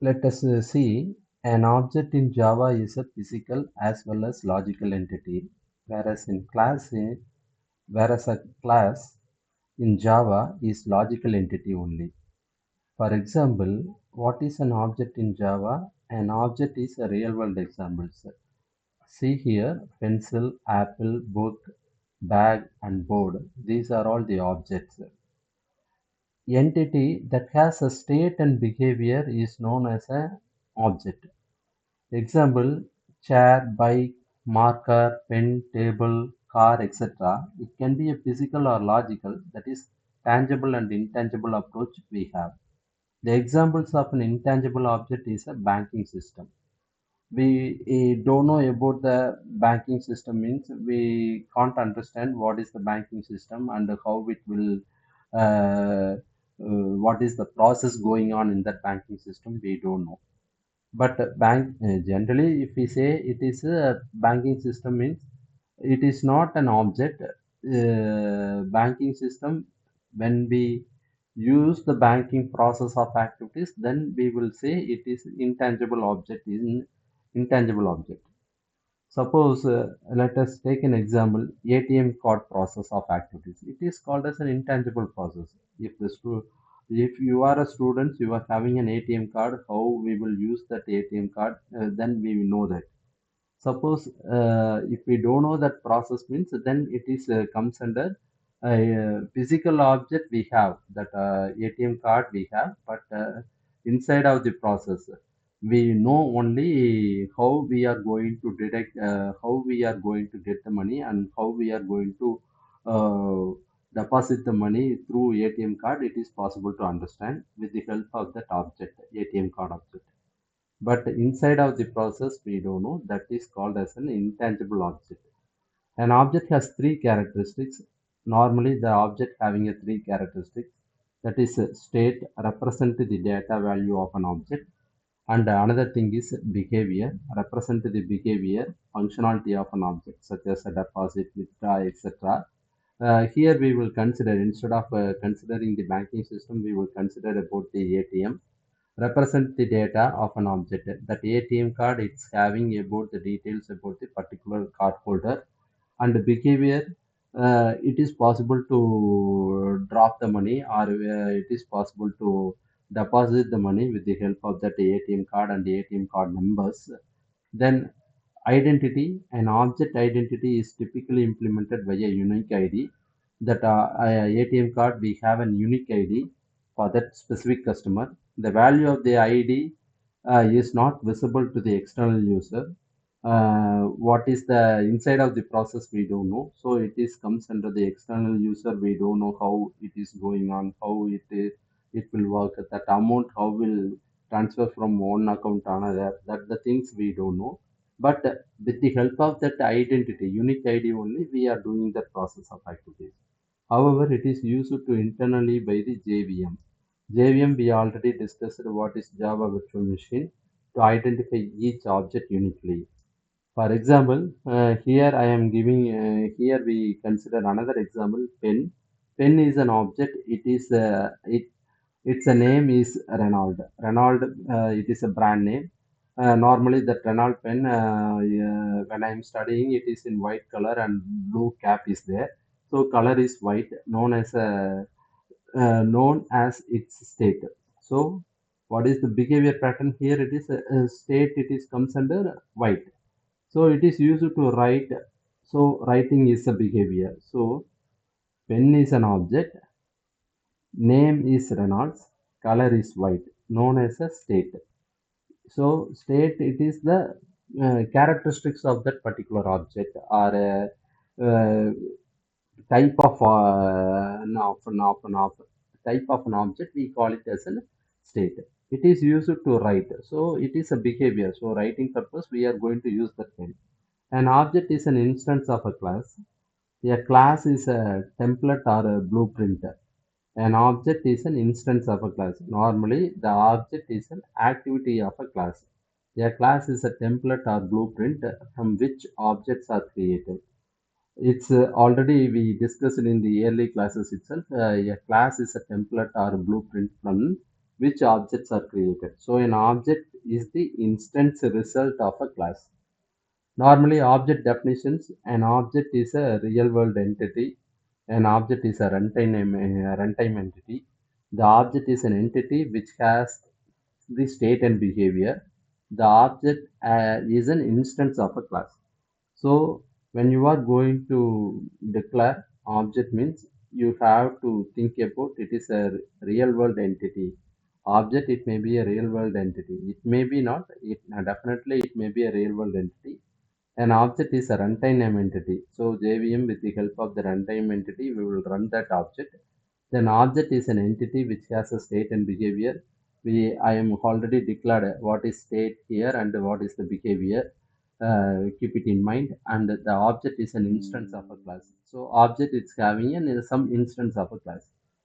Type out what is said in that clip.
Let us see an object in Java is a physical as well as logical entity, whereas in whereas a class in Java is logical entity only. For example, what is an object in Java? An object is a real world example. See here, pencil, apple, book, bag, and board. These are all the objects. Entity that has a state and behavior is known as an object. Example, chair, bike, marker, pen, table, car, etc. It can be a physical or logical, that is tangible and intangible approach we have. The examples of an intangible object is a banking system. We don't know about the banking system means we can't understand what is the banking system and how it will what is the process going on in that banking system we don't know. But bank generally, if we say it is a banking system means it is not an object. Banking system, when we use the banking process of activities, then we will say it is intangible object. In intangible object. Suppose let us take an example: ATM card process of activities. It is called as an intangible process. If you are a student, you are having an ATM card. How we will use that ATM card? Then we will know that. Suppose if we don't know that process means, then it is comes under a physical object we have that ATM card we have, but inside of the process we know only how we are going to detect, how we are going to get the money and how we are going to uh, deposit the money through ATM card. It is possible to understand with the help of that object, ATM card object. But inside of the process, we don't know. That is called as an intangible object. An object has three characteristics. Normally, the object having a three characteristics. That is state, represent the data value of an object. And another thing is behavior, represent the behavior, functionality of an object, such as a deposit, withdraw, etc. Here we will consider, instead of considering the banking system, we will consider about the ATM. Represent the data of an object. That ATM card, it's having about the details about the particular card holder and the behavior. It is possible to drop the money, or it is possible to deposit the money with the help of that ATM card and the ATM card numbers. Then identity, an object identity is typically implemented by a unique ID. That ATM card, we have an unique ID for that specific customer. The value of the ID is not visible to the external user. What is the inside of the process we don't know. So it is comes under the external user. We don't know how it is going on, how it will work. That amount how will transfer from one account to another. That the things we don't know. But with the help of that identity, unique ID only, we are doing that process of activities. However, it is used to internally by the JVM. JVM, we already discussed what is Java Virtual Machine to identify each object uniquely. For example, here I am giving, here we consider another example, pen. Pen is an object. Its a name is Renault. Renault, it is a brand name. Normally, the Renault pen, when I am studying, it is in white color and blue cap is there. So color is white, known as its state. So what is the behavior pattern here? It is a state. It is comes under white. So it is used to write. So writing is a behavior. So pen is an object. Name is Reynolds. Color is white, known as a state. So state, it is the characteristics of that particular object, or uh, type of type of an object. We call it as a state. It is used to write. So it is a behavior. So writing purpose, we are going to use the pen. An object is an instance of a class. A class is a template or a blueprint. An object is an instance of a class. Normally, the object is an activity of a class. A class is a template or blueprint from which objects are created. It's already we discussed in the early classes itself. A class is a template or a blueprint from which objects are created. So an object is the instance result of a class. Normally, object definitions, an object is a real world entity, an object is a runtime entity. The object is an entity which has the state and behavior. The object is an instance of a class. So when you are going to declare object means you have to think about it is a real world entity. Object, it may be a real world entity. It may be not. It definitely it may be a real world entity. An object is a runtime entity. So JVM, with the help of the runtime entity, we will run that object. Then object is an entity which has a state and behavior. I am already declared what is state here and what is the behavior. Keep it in mind. And the object is an instance of a class. So object is having some instance of a class.